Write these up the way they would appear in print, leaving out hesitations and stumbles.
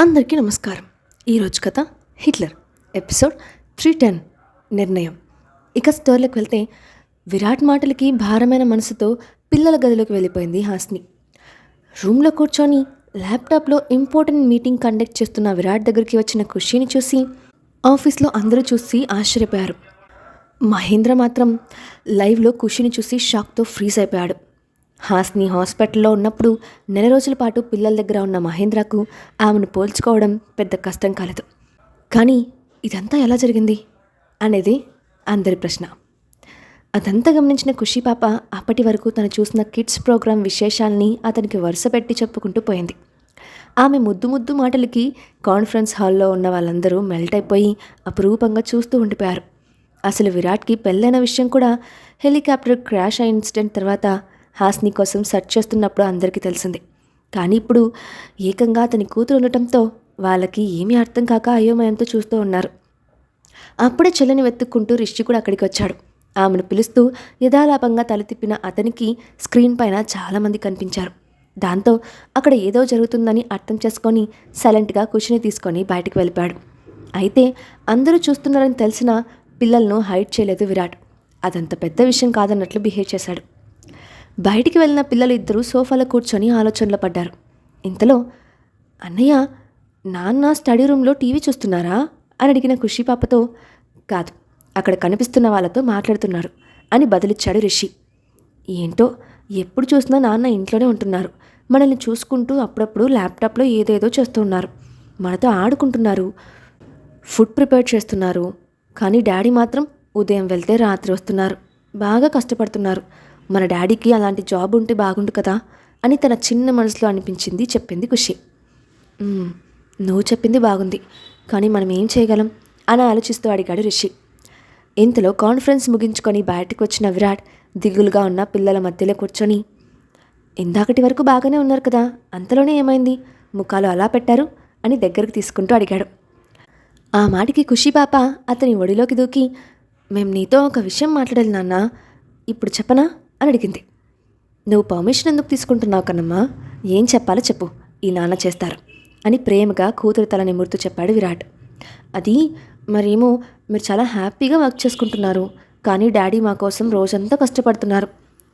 అందరికీ నమస్కారం. ఈరోజు కథ హిట్లర్ ఎపిసోడ్ 310 నిర్ణయం. ఇక స్టోర్లోకి వెళ్తే విరాట్ మాటలకి భారమైన మనసుతో పిల్లల గదిలోకి వెళ్ళిపోయింది హాస్ని. రూమ్లో కూర్చొని ల్యాప్టాప్లో ఇంపార్టెంట్ మీటింగ్ కండక్ట్ చేస్తున్న విరాట్ దగ్గరికి వచ్చిన ఖుషీని చూసి ఆఫీస్లో అందరూ చూసి ఆశ్చర్యపోయారు. మహేంద్ర మాత్రం లైవ్లో ఖుషీని చూసి షాక్తో ఫ్రీజ్ అయిపోయాడు. హాస్ని హాస్పిటల్లో ఉన్నప్పుడు నెల రోజుల పాటు పిల్లల దగ్గర ఉన్న మహేంద్రకు ఆమెను పోల్చుకోవడం పెద్ద కష్టం కాలేదు. కానీ ఇదంతా ఎలా జరిగింది అనేది అందరి ప్రశ్న. అదంతా గమనించిన ఖుషీ పాప అప్పటి వరకు తను చూసిన కిడ్స్ ప్రోగ్రాం విశేషాలని అతనికి వరుస పెట్టి చెప్పుకుంటూ పోయింది. ఆమె ముద్దు ముద్దు మాటలకి కాన్ఫరెన్స్ హాల్లో ఉన్న వాళ్ళందరూ మెల్ట్ అయిపోయి అపురూపంగా చూస్తూ ఉండిపోయారు. అసలు విరాట్కి పెళ్ళైన విషయం కూడా హెలికాప్టర్ క్రాష్ అయిన ఇన్సిడెంట్ తర్వాత హాస్ని కోసం సెర్చ్ చేస్తున్నప్పుడు అందరికీ తెలిసింది. కానీ ఇప్పుడు ఏకంగా అతని కూతురు ఉండటంతో వాళ్ళకి ఏమీ అర్థం కాక అయోమయంతో చూస్తూ ఉన్నారు. అప్పుడే చెల్లిని వెతుక్కుంటూ రిషి కూడా అక్కడికి వచ్చాడు. ఆమెను పిలుస్తూ యథాలాపంగా తల తిప్పిన అతనికి స్క్రీన్ పైన చాలామంది కనిపించారు. దాంతో అక్కడ ఏదో జరుగుతుందని అర్థం చేసుకొని సైలెంట్గా ఖుషిని తీసుకొని బయటికి వెళ్ళిపోయాడు. అయితే అందరూ చూస్తున్నారని తెలిసిన పిల్లలను హైడ్ చేయలేదు విరాట్. అదంత పెద్ద విషయం కాదన్నట్లు బిహేవ్ చేశాడు. బయటికి వెళ్ళిన పిల్లలు ఇద్దరూ సోఫాలో కూర్చొని ఆలోచనలో పడ్డారు. ఇంతలో అన్నయ్య, నాన్న స్టడీ రూమ్లో టీవీ చూస్తున్నారా అని అడిగిన ఖుషి పాపతో, కాదు, అక్కడ కనిపిస్తున్న వాళ్ళతో మాట్లాడుతున్నారు అని బదులిచ్చాడు రిషి. ఏంటో ఎప్పుడు చూసినా నాన్న ఇంట్లోనే ఉంటున్నారు. మనల్ని చూసుకుంటూ అప్పుడప్పుడు ల్యాప్టాప్లో ఏదేదో చేస్తూ ఉన్నారు. మనతో ఆడుకుంటున్నారు, ఫుడ్ ప్రిపేర్ చేస్తున్నారు. కానీ డాడీ మాత్రం ఉదయం వెళ్తే రాత్రి వస్తున్నారు. బాగా కష్టపడుతున్నారు. మన డాడీకి అలాంటి జాబ్ ఉంటే బాగుండు కదా అని తన చిన్న మనసులో అనిపించింది చెప్పింది ఖుషి. నువ్వు చెప్పింది బాగుంది, కానీ మనం ఏం చేయగలం అని ఆలోచిస్తూ అడిగాడు రిషి. ఇంతలో కాన్ఫరెన్స్ ముగించుకొని బయటకు వచ్చిన విరాట్ దిగులుగా ఉన్న పిల్లల మధ్యలో కూర్చొని, ఇందాకటి వరకు బాగానే ఉన్నారు కదా, అంతలోనే ఏమైంది, ముఖాలు అలా పెట్టారు అని దగ్గరికి తీసుకుంటూ అడిగాడు. ఆ మాటికి ఖుషి పాప అతని ఒడిలోకి దూకి, మేము నీతో ఒక విషయం మాట్లాడాలి నాన్న, ఇప్పుడు చెప్పనా అని అడిగింది. నువ్వు పర్మిషన్ ఎందుకు తీసుకుంటున్నావు కన్నమ్మా, ఏం చెప్పాలో చెప్పు, ఈ నాన్న చేస్తారు అని ప్రేమగా కూతురు తల నిమురుతూ చెప్పాడు విరాట్. అది మరేమో, మీరు చాలా హ్యాపీగా వర్క్ చేసుకుంటున్నారు, కానీ డాడీ మా కోసం రోజంతా కష్టపడుతున్నారు.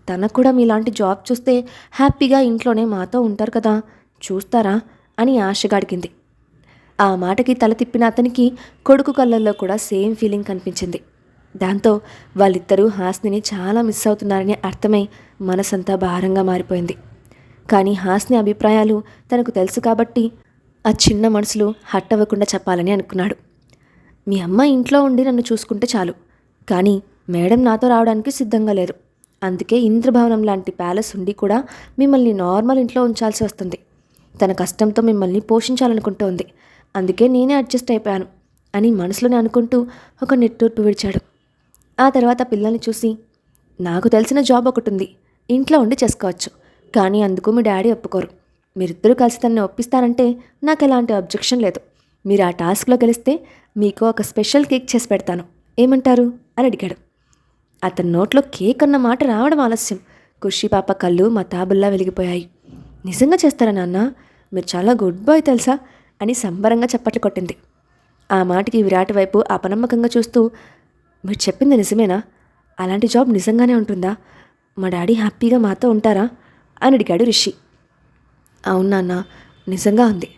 తనకు కూడా మీలాంటి జాబ్ చూస్తే హ్యాపీగా ఇంట్లోనే మాతో ఉంటారు కదా, చూస్తారా అని ఆశగా అడిగింది. ఆ మాటకి తల తిప్పిన అతనికి కొడుకు కళ్ళల్లో కూడా సేమ్ ఫీలింగ్ కనిపించింది. దాంతో వాళ్ళిద్దరూ హాస్నిని చాలా మిస్ అవుతున్నారని అర్థమై మనసంతా భారంగా మారిపోయింది. కానీ హాస్ని అభిప్రాయాలు తనకు తెలుసు కాబట్టి ఆ చిన్న మనసులు హట్ అవ్వకుండా చెప్పాలని అనుకున్నాడు. మీ అమ్మ ఇంట్లో ఉండి నన్ను చూసుకుంటే చాలు, కానీ మేడం నాతో రావడానికి సిద్ధంగా లేరు. అందుకే ఇంద్రభవనం లాంటి ప్యాలెస్ ఉండి కూడా మిమ్మల్ని నార్మల్ ఇంట్లో ఉంచాల్సి వస్తుంది. తన కష్టంతో మిమ్మల్ని పోషించాలనుకుంటోంది, అందుకే నేనే అడ్జస్ట్ అయిపోయాను అని మనసులోనే అనుకుంటూ ఒక నిట్టూర్పు విడిచాడు. ఆ తర్వాత పిల్లల్ని చూసి, నాకు తెలిసిన జాబ్ ఒకటి ఉంది, ఇంట్లో ఉండి చేసుకోవచ్చు, కానీ అందుకు మీ డాడీ ఒప్పుకోరు. మీరిద్దరూ కలిసి తనని ఒప్పిస్తారంటే నాకు ఎలాంటి అబ్జెక్షన్ లేదు. మీరు ఆ టాస్క్లో గెలిస్తే మీకు ఒక స్పెషల్ కేక్ చేసి పెడతాను, ఏమంటారు అని అడిగాడు. అతని నోట్లో కేక్ అన్న మాట రావడం ఆలస్యం. ఖుషి పాప కళ్ళు మతాబుల్లా వెలిగిపోయాయి. నిజంగా చేస్తారా నాన్న, మీరు చాలా గుడ్ బాయ్ తెలుసా అని సంబరంగా చప్పట్లు కొట్టింది. ఆ మాటకి విరాట్ వైపు అపనమ్మకంగా చూస్తూ, మీరు చెప్పింది నిజమేనా, అలాంటి జాబ్ నిజంగానే ఉంటుందా, మా డాడీ హ్యాపీగా మాతో ఉంటారా అని అడిగాడు రిషి. అవును నాన్న, నిజంగా ఉంది.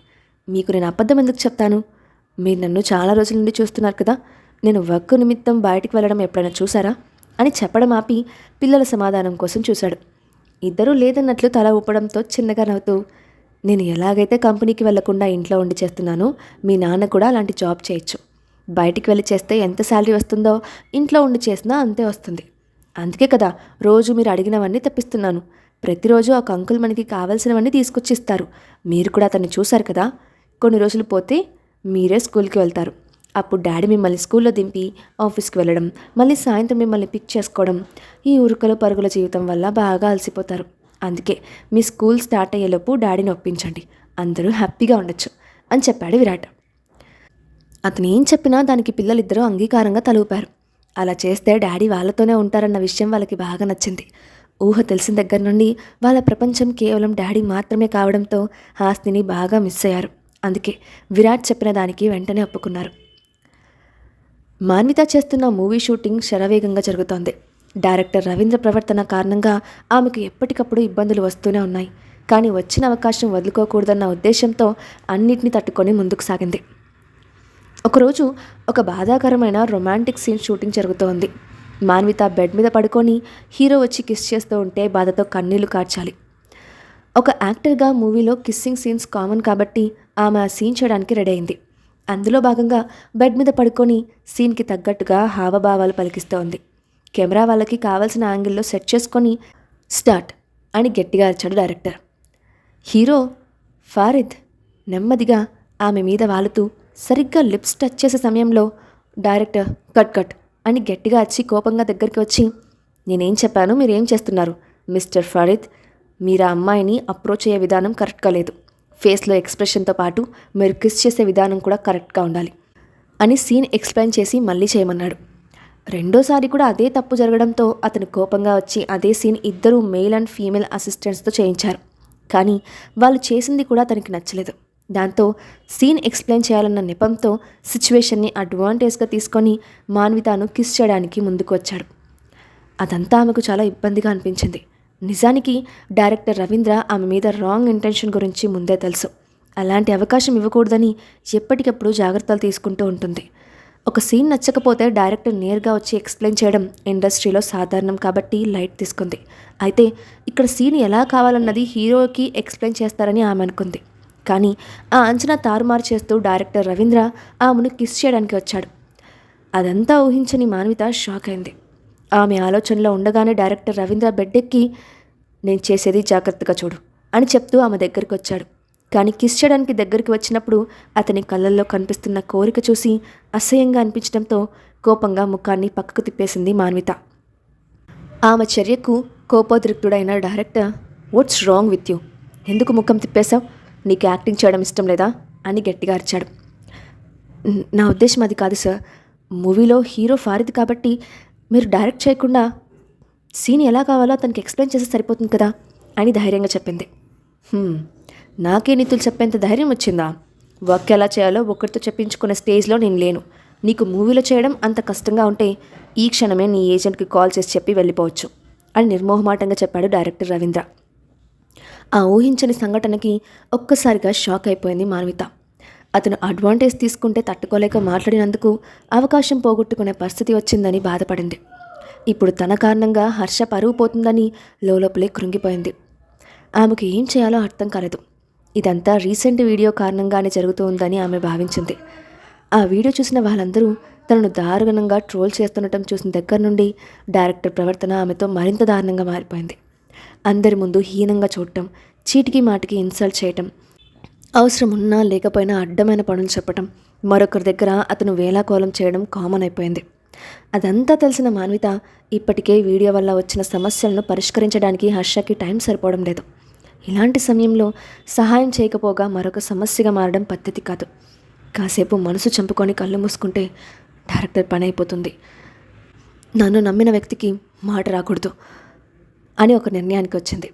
మీకు నేను అబద్ధం ఎందుకు చెప్తాను, మీరు నన్ను చాలా రోజుల నుండి చూస్తున్నారు కదా, నేను వర్క్ నిమిత్తం బయటికి వెళ్ళడం ఎప్పుడైనా చూసారా అని చెప్పడం ఆపి పిల్లల సమాధానం కోసం చూశాడు. ఇద్దరూ లేదన్నట్లు తల ఊపడంతో చిన్నగా నవ్వుతూ, నేను ఎలాగైతే కంపెనీకి వెళ్లకుండా ఇంట్లో ఉండి చేస్తున్నానో మీ నాన్న కూడా అలాంటి జాబ్ చేయొచ్చు. బయటికి వెళ్ళి చేస్తే ఎంత శాలరీ వస్తుందో ఇంట్లో ఉండి చేసినా అంతే వస్తుంది. అందుకే కదా రోజు మీరు అడిగినవన్నీ తెప్పిస్తున్నాను. ప్రతిరోజు ఒక అంకుల్ మనకి కావాల్సినవన్నీ తీసుకొచ్చి ఇస్తారు. మీరు కూడా అతన్ని చూశారు కదా, కొన్ని రోజులు పోతే మీరే స్కూల్కి వెళ్తారు. అప్పుడు డాడీ మిమ్మల్ని స్కూల్లో దింపి ఆఫీస్కి వెళ్ళడం, మళ్ళీ సాయంత్రం మిమ్మల్ని పిక్ చేసుకోవడం, ఈ ఉరుకలు పరుగుల జీవితం వల్ల బాగా అలసిపోతారు. అందుకే మీ స్కూల్ స్టార్ట్ అయ్యేలోపు డాడీని ఒప్పించండి, అందరూ హ్యాపీగా ఉండొచ్చు అని చెప్పాడు విరాట్. అతను ఏం చెప్పినా దానికి పిల్లలిద్దరూ అంగీకారంగా తలూపారు. అలా చేస్తే డాడీ వాళ్ళతోనే ఉంటారన్న విషయం వాళ్ళకి బాగా నచ్చింది. ఊహ తెలిసిన దగ్గర నుండి వాళ్ళ ప్రపంచం కేవలం డాడీ మాత్రమే కావడంతో హాస్నిని బాగా మిస్ అయ్యారు. అందుకే విరాట్ చెప్పిన దానికి వెంటనే ఒప్పుకున్నారు. మాన్విత చేస్తున్న మూవీ షూటింగ్ శరవేగంగా జరుగుతోంది. డైరెక్టర్ రవీంద్ర ప్రవర్తన కారణంగా ఆమెకు ఎప్పటికప్పుడు ఇబ్బందులు వస్తూనే ఉన్నాయి. కానీ వచ్చిన అవకాశం వదులుకోకూడదన్న ఉద్దేశంతో అన్నిటినీ తట్టుకొని ముందుకు సాగింది. ఒకరోజు ఒక బాధాకరమైన రొమాంటిక్ సీన్ షూటింగ్ జరుగుతోంది. మాన్విత బెడ్ మీద పడుకొని హీరో వచ్చి కిస్ చేస్తూ ఉంటే బాధతో కన్నీళ్లు కార్చాలి. ఒక యాక్టర్గా మూవీలో కిస్సింగ్ సీన్స్ కామన్ కాబట్టి ఆమె ఆ సీన్ చేయడానికి రెడీ అయింది. అందులో భాగంగా బెడ్ మీద పడుకొని సీన్కి తగ్గట్టుగా హావభావాలు పలికిస్తోంది. కెమెరా వాళ్ళకి కావాల్సిన యాంగిల్లో సెట్ చేసుకొని స్టార్ట్ అని గట్టిగా అరిచాడు డైరెక్టర్. హీరో ఫారిద్ నెమ్మదిగా ఆమె మీద వాలుతూ సరిగ్గా లిప్స్ టచ్ చేసే సమయంలో డైరెక్టర్ కట్ కట్ అని గట్టిగా వచ్చి కోపంగా దగ్గరికి వచ్చి, నేనేం చెప్పాను, మీరేం చేస్తున్నారు మిస్టర్ ఫరీద్, మీరు ఆ అమ్మాయిని అప్రోచ్ అయ్యే విధానం కరెక్ట్గా లేదు. ఫేస్లో ఎక్స్ప్రెషన్తో పాటు మీరు కిస్ చేసే విధానం కూడా కరెక్ట్గా ఉండాలి అని సీన్ ఎక్స్ప్లెయిన్ చేసి మళ్ళీ చేయమన్నాడు. రెండోసారి కూడా అదే తప్పు జరగడంతో అతను కోపంగా వచ్చి అదే సీన్ ఇద్దరు మేల్ అండ్ ఫీమేల్ అసిస్టెంట్స్తో చేయించారు. కానీ వాళ్ళు చేసింది కూడా అతనికి నచ్చలేదు. దాంతో సీన్ ఎక్స్ప్లెయిన్ చేయాలన్న నెపంతో సిచ్యువేషన్ని అడ్వాంటేజ్గా తీసుకొని మాన్వితను కిస్ చేయడానికి ముందుకు వచ్చాడు. అదంతా ఆమెకు చాలా ఇబ్బందిగా అనిపించింది. నిజానికి డైరెక్టర్ రవీంద్ర ఆమె మీద రాంగ్ ఇంటెన్షన్ గురించి ముందే తెలుసు. అలాంటి అవకాశం ఇవ్వకూడదని ఎప్పటికప్పుడు జాగ్రత్తలు తీసుకుంటూ ఉంటుంది. ఒక సీన్ నచ్చకపోతే డైరెక్టర్ నేరుగా వచ్చి ఎక్స్ప్లెయిన్ చేయడం ఇండస్ట్రీలో సాధారణం కాబట్టి లైట్ తీసుకుంది. అయితే ఇక్కడ సీన్ ఎలా కావాలన్నది హీరోకి ఎక్స్ప్లెయిన్ చేస్తారని ఆమె అనుకుంది. కానీ ఆ అంచనా తారుమారు చేస్తూ డైరెక్టర్ రవీంద్ర ఆమెను కిస్ చేయడానికి వచ్చాడు. అదంతా ఊహించని మాన్విత షాక్ అయింది. ఆమె ఆలోచనలో ఉండగానే డైరెక్టర్ రవీంద్ర బెడ్ ఎక్కి, నేను చేసేది జాగ్రత్తగా చూడు అని చెప్తూ ఆమె దగ్గరికి వచ్చాడు. కానీ కిస్ చేయడానికి దగ్గరికి వచ్చినప్పుడు అతని కళ్ళల్లో కనిపిస్తున్న కోరిక చూసి అసహ్యంగా అనిపించడంతో కోపంగా ముఖాన్ని పక్కకు తిప్పేసింది మాన్విత. ఆమె చర్యకు కోపోద్రిక్తుడైన director, what's wrong with you, ఎందుకు ముఖం తిప్పేశావు, నీకు యాక్టింగ్ చేయడం ఇష్టం లేదా అని గట్టిగా అరిచాడు. నా ఉద్దేశం అది కాదు సార్, మూవీలో హీరో ఫారిద్ కాబట్టి మీరు డైరెక్ట్ చేయకుండా సీన్ ఎలా కావాలో అతనికి ఎక్స్ప్లెయిన్ చేస్తే సరిపోతుంది కదా అని ధైర్యంగా చెప్పింది. నాకే నీతులు చెప్పేంత ధైర్యం వచ్చిందా? వర్క్ ఎలా చేయాలో ఒకరితో చెప్పించుకునే స్టేజ్లో నేను లేను. నీకు మూవీలో చేయడం అంత కష్టంగా ఉంటే ఈ క్షణమే నీ ఏజెంట్కి కాల్ చేసి చెప్పి వెళ్ళిపోవచ్చు అని నిర్మోహమాటంగా చెప్పాడు డైరెక్టర్ రవీంద్ర. ఆ ఊహించని సంఘటనకి ఒక్కసారిగా షాక్ అయిపోయింది మాన్విత. అతను అడ్వాంటేజ్ తీసుకుంటే తట్టుకోలేక మాట్లాడినందుకు అవకాశం పోగొట్టుకునే పరిస్థితి వచ్చిందని బాధపడింది. ఇప్పుడు తన కారణంగా హర్ష పరువు పోతుందని లోపలే కృంగిపోయింది. ఆమెకు ఏం చేయాలో అర్థం కాలేదు. ఇదంతా రీసెంట్ వీడియో కారణంగానే జరుగుతూ ఉందని ఆమె భావించింది. ఆ వీడియో చూసిన వాళ్ళందరూ తనను దారుణంగా ట్రోల్ చేస్తుండటం చూసిన దగ్గర నుండి డైరెక్టర్ ప్రవర్తన ఆమెతో మరింత దారుణంగా మారిపోయింది. అందరి ముందు హీనంగా చూడటం, చీటికి మాటికి ఇన్సల్ట్ చేయటం, అవసరం ఉన్నా లేకపోయినా అడ్డమైన పనులు చెప్పటం, మరొకరి దగ్గర అతను వేలాకోలం చేయడం కామన్ అయిపోయింది. అదంతా తెలిసిన మాన్విత ఇప్పటికే వీడియో వల్ల వచ్చిన సమస్యలను పరిష్కరించడానికి హర్షకి టైం సరిపోవడం లేదు. ఇలాంటి సమయంలో సహాయం చేయకపోగా మరొక సమస్యగా మారడం పద్ధతి కాదు. కాసేపు మనసు చంపుకొని కళ్ళు మూసుకుంటే డైరెక్టర్ పని అయిపోతుంది. నన్ను నమ్మిన వ్యక్తికి మాట రాకూడదు అని ఒక నిర్ణయానికి వచ్చింది.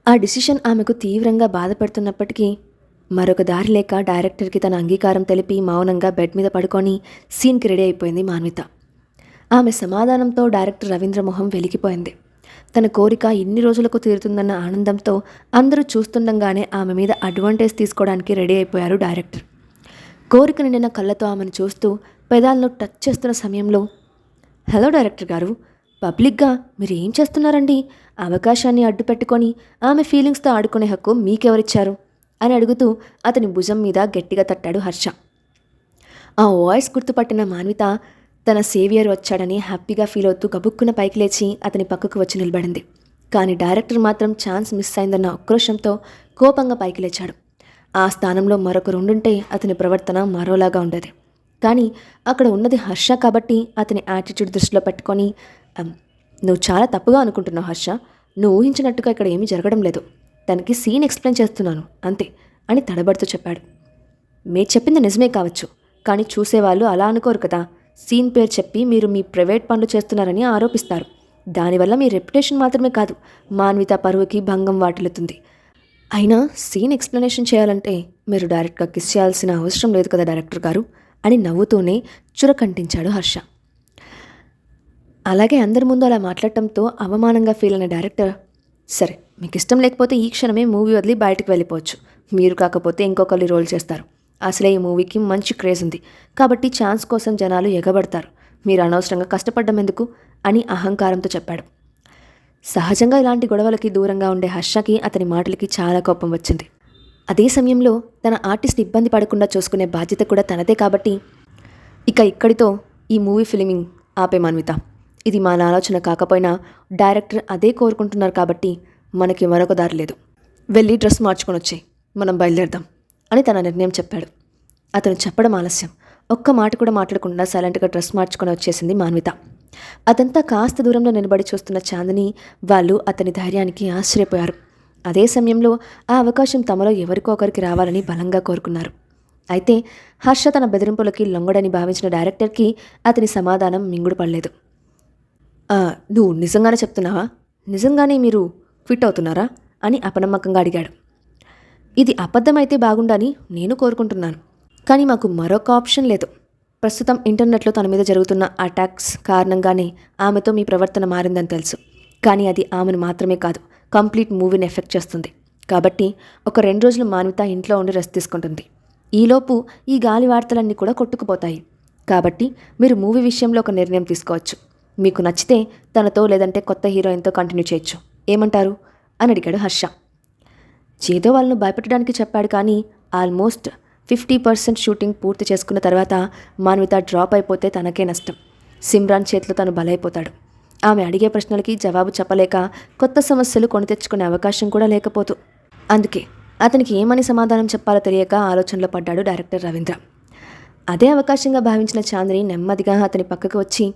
ఆ డిసిషన్ ఆమెకు తీవ్రంగా బాధపడుతున్నప్పటికీ మరొక దారి లేక డైరెక్టర్కి తన అంగీకారం తెలిపి మౌనంగా బెడ్ మీద పడుకొని సీన్కి రెడీ అయిపోయింది మాన్విత. ఆమె సమాధానంతో డైరెక్టర్ రవీంద్ర మొహం వెలిగిపోయింది. తన కోరిక ఇన్ని రోజులకు తీరుతుందన్న ఆనందంతో అందరూ చూస్తుండగానే ఆమె మీద అడ్వాంటేజ్ తీసుకోవడానికి రెడీ అయిపోయారు డైరెక్టర్. కోరిక నిండిన కళ్ళతో ఆమెను చూస్తూ పెదాలను టచ్ చేస్తున్న సమయంలో, హలో డైరెక్టర్ గారు, పబ్లిక్గా మీరు ఏం చేస్తున్నారండి? అవకాశాన్ని అడ్డు పెట్టుకొని ఆమె ఫీలింగ్స్తో ఆడుకునే హక్కు మీకెవరిచ్చారు అని అడుగుతూ అతని భుజం మీద గట్టిగా తట్టాడు హర్ష. ఆ వాయిస్ గుర్తుపట్టిన మాన్విత తన సేవియర్ వచ్చాడని హ్యాపీగా ఫీల్ అవుతూ గబుక్కున పైకి లేచి అతని పక్కకు వచ్చి నిలబడింది. కానీ డైరెక్టర్ మాత్రం ఛాన్స్ మిస్ అయిందన్న ఉక్రోషంతో కోపంగా పైకి లేచాడు. ఆ స్థానంలో మరొకరు ఉండుంటే అతని ప్రవర్తన మరోలాగా ఉండేది. కానీ అక్కడ ఉన్నది హర్ష కాబట్టి అతని యాటిట్యూడ్ దృష్టిలో పెట్టుకొని, నువ్వు చాలా తప్పుగా అనుకుంటున్నావు హర్ష, నువ్వు ఊహించినట్టుగా ఇక్కడ ఏమీ జరగడం లేదు, తనకి సీన్ ఎక్స్ప్లెయిన్ చేస్తున్నాను అంతే అని తడబడుతూ చెప్పాడు. మీరు చెప్పింది నిజమే కావచ్చు, కానీ చూసేవాళ్ళు అలా అనుకోరు కదా. సీన్ పేరు చెప్పి మీరు మీ ప్రైవేట్ పనులు చేస్తున్నారని ఆరోపిస్తారు. దానివల్ల మీ రెప్యుటేషన్ మాత్రమే కాదు, మాన్విత పరువుకి భంగం వాటిల్లుతుంది అయినా సీన్ ఎక్స్ప్లెనేషన్ చేయాలంటే మీరు డైరెక్ట్గా కిస్ చేయాల్సిన అవసరం లేదు కదా డైరెక్టర్ గారు అని నవ్వుతూనే చురకంటించాడు హర్ష. అలాగే అందరి ముందు అలా మాట్లాడటంతో అవమానంగా ఫీల్ అయిన డైరెక్టర్, సరే మీకు ఇష్టం లేకపోతే ఈ క్షణమే మూవీ వదిలి బయటకు వెళ్ళిపోవచ్చు. మీరు కాకపోతే ఇంకొకళ్ళు రోల్ చేస్తారు. అసలే ఈ మూవీకి మంచి క్రేజ్ ఉంది కాబట్టి ఛాన్స్ కోసం జనాలు ఎగబడతారు. మీరు అనవసరంగా కష్టపడ్డం ఎందుకు అని అహంకారంతో చెప్పాడు. సహజంగా ఇలాంటి గొడవలకి దూరంగా ఉండే హర్షకి అతని మాటలకి చాలా కోపం వచ్చింది. అదే సమయంలో తన ఆర్టిస్ట్ ఇబ్బంది పడకుండా చూసుకునే బాధ్యత కూడా తనదే కాబట్టి ఇక్కడితో ఈ మూవీ ఫిల్మింగ్ ఆపే మాన్విత. ఇది మన ఆలోచన కాకపోయినా డైరెక్టర్ అదే కోరుకుంటున్నారు కాబట్టి మనకి మరొక దారి లేదు. వెళ్ళి డ్రెస్ మార్చుకొని వచ్చేయి, మనం బయలుదేరదాం అని తన నిర్ణయం చెప్పాడు. అతను చెప్పడం ఆలస్యం. ఒక్క మాట కూడా మాట్లాడకుండా సైలెంట్గా డ్రెస్ మార్చుకొని వచ్చేసింది మాన్విత. అదంతా కాస్త దూరంలో నిలబడి చూస్తున్న చాందిని వాళ్ళు అతని ధైర్యానికి ఆశ్చర్యపోయారు. అదే సమయంలో ఆ అవకాశం తమలో ఎవరికో ఒకరికి రావాలని బలంగా కోరుకున్నారు. అయితే హర్ష తన బెదిరింపులకి లొంగడని భావించిన డైరెక్టర్కి అతని సమాధానం మింగుడు పడలేదు. నువ్వు నిజంగానే చెప్తున్నావా? నిజంగానే మీరు క్విట్ అవుతున్నారా అని అపనమ్మకంగా అడిగాడు. ఇది అబద్ధమైతే బాగుండని నేను కోరుకుంటున్నాను, కానీ మాకు మరొక ఆప్షన్ లేదు. ప్రస్తుతం ఇంటర్నెట్లో తన మీద జరుగుతున్న అటాక్స్ కారణంగానే ఆమెతో మీ ప్రవర్తన మారిందని తెలుసు. కానీ అది ఆమెను మాత్రమే కాదు, కంప్లీట్ మూవీని ఎఫెక్ట్ చేస్తుంది. కాబట్టి ఒక 2 రోజులు మాన్విత ఇంట్లో ఉండి రెస్ట్ తీసుకుంటుంది. ఈలోపు ఈ గాలి వార్తలన్నీ కూడా కొట్టుకుపోతాయి. కాబట్టి మీరు మూవీ విషయంలో ఒక నిర్ణయం తీసుకోవచ్చు. మీకు నచ్చితే తనతో లేదంటే కొత్త హీరోయిన్తో కంటిన్యూ చేయొచ్చు. ఏమంటారు అని అడిగాడు హర్ష. చేదో వాళ్ళను భయపెట్టడానికి చెప్పాడు, కానీ ఆల్మోస్ట్ 50% షూటింగ్ పూర్తి చేసుకున్న తర్వాత మాన్విత డ్రాప్ అయిపోతే తనకే నష్టం. సిమ్రాన్ చేతిలో తను బలైపోతాడు. ఆమె అడిగే ప్రశ్నలకి జవాబు చెప్పలేక కొత్త సమస్యలు కొని తెచ్చుకునే అవకాశం కూడా లేకపోతూ. అందుకే అతనికి ఏమని సమాధానం చెప్పాలో తెలియక ఆలోచనలో పడ్డాడు డైరెక్టర్ రవీంద్ర. అదే అవకాశంగా భావించిన చాందిని నెమ్మదిగా అతని పక్కకు వచ్చి,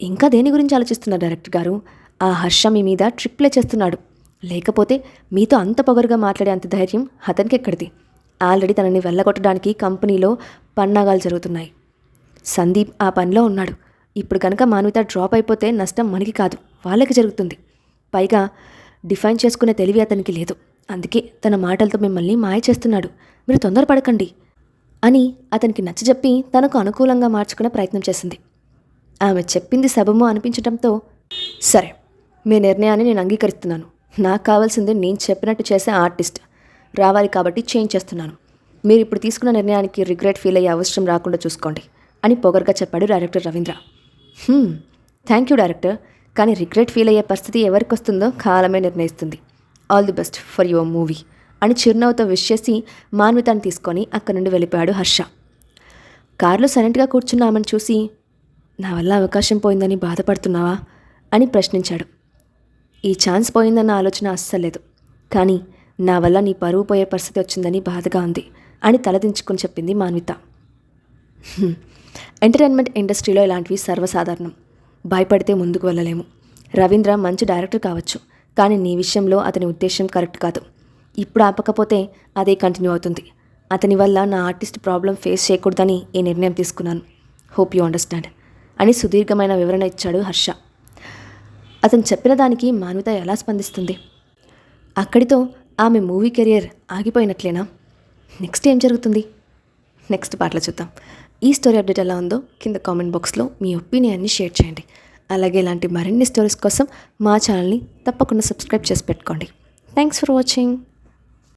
ఇంకా దేని గురించి ఆలోచిస్తున్నారు డైరెక్టర్ గారు? ఆ హర్ష మీ మీద ట్రిప్లే చేస్తున్నాడు. లేకపోతే మీతో అంత పొగరుగా మాట్లాడే అంత ధైర్యం అతనికి ఎక్కడిది? ఆల్రెడీ తనని వెళ్ళగొట్టడానికి కంపెనీలో పన్నాగాలు జరుగుతున్నాయి. సందీప్ ఆ పనిలో ఉన్నాడు. ఇప్పుడు కనుక మాన్విత డ్రాప్ అయిపోతే నష్టం మనకి కాదు, వాళ్ళకి జరుగుతుంది. పైగా డిఫైన్ చేసుకునే తెలివి అతనికి లేదు. అందుకే తన మాటలతో మిమ్మల్ని మాయ చేస్తున్నాడు. మీరు తొందరపడకండి అని అతనికి నచ్చజెప్పి తనకు అనుకూలంగా మార్చుకునే ప్రయత్నం చేసింది. ఆమె చెప్పింది సబము అనిపించడంతో, సరే మీ నిర్ణయాన్ని నేను అంగీకరిస్తున్నాను. నాకు కావాల్సింది నేను చెప్పినట్టు చేసే ఆర్టిస్ట్ రావాలి కాబట్టి చేంజ్ చేస్తున్నాను. మీరు ఇప్పుడు తీసుకున్న నిర్ణయానికి రిగ్రెట్ ఫీల్ అయ్యే అవసరం రాకుండా చూసుకోండి అని పొగరుగా చెప్పాడు director Ravindra. Thank you director, కానీ రిగ్రెట్ ఫీల్ అయ్యే పరిస్థితి ఎవరికి వస్తుందో కాలమే నిర్ణయిస్తుంది. All the best for your movie అని చిరునవ్వుతో విష్ చేసి మాన్వితాన్ని తీసుకొని అక్కడి నుండి వెళ్ళిపోయాడు హర్ష. కారులో సైలెంట్గా కూర్చున్న ఆమెను చూసి, నా వల్ల అవకాశం పోయిందని బాధపడుతున్నావా అని ప్రశ్నించాడు. ఈ ఛాన్స్ పోయిందన్న ఆలోచన అస్సలేదు, కానీ నా వల్ల నీ పరువు పోయే పరిస్థితి వచ్చిందని బాధగా ఉంది అని తలదించుకొని చెప్పింది మాన్విత. ఎంటర్టైన్మెంట్ ఇండస్ట్రీలో ఇలాంటివి సర్వసాధారణం. భయపడితే ముందుకు వెళ్ళలేము. రవీంద్ర మంచి డైరెక్టర్ కావచ్చు, కానీ నీ విషయంలో అతని ఉద్దేశం కరెక్ట్ కాదు. ఇప్పుడు ఆపకపోతే అదే కంటిన్యూ అవుతుంది. అతని వల్ల నా ఆర్టిస్ట్ ప్రాబ్లం ఫేస్ చేయకూడదని ఈ నిర్ణయం తీసుకున్నాను. హోప్ యూ అండర్స్టాండ్ అని సుదీర్ఘమైన వివరణ ఇచ్చాడు హర్ష. అతను చెప్పిన దానికి మాన్విత ఎలా స్పందిస్తుంది? అక్కడితో ఆమె మూవీ కెరియర్ ఆగిపోయినట్లేనా? నెక్స్ట్ ఏం జరుగుతుంది? నెక్స్ట్ పార్ట్లో చూద్దాం. ఈ స్టోరీ అప్డేట్ ఎలా ఉందో కింద కామెంట్ బాక్స్లో మీ ఒపీనియన్ని షేర్ చేయండి. అలాగే ఇలాంటి మరిన్ని స్టోరీస్ కోసం మా ఛానల్ని తప్పకుండా సబ్స్క్రైబ్ చేసి పెట్టుకోండి. Thanks for watching.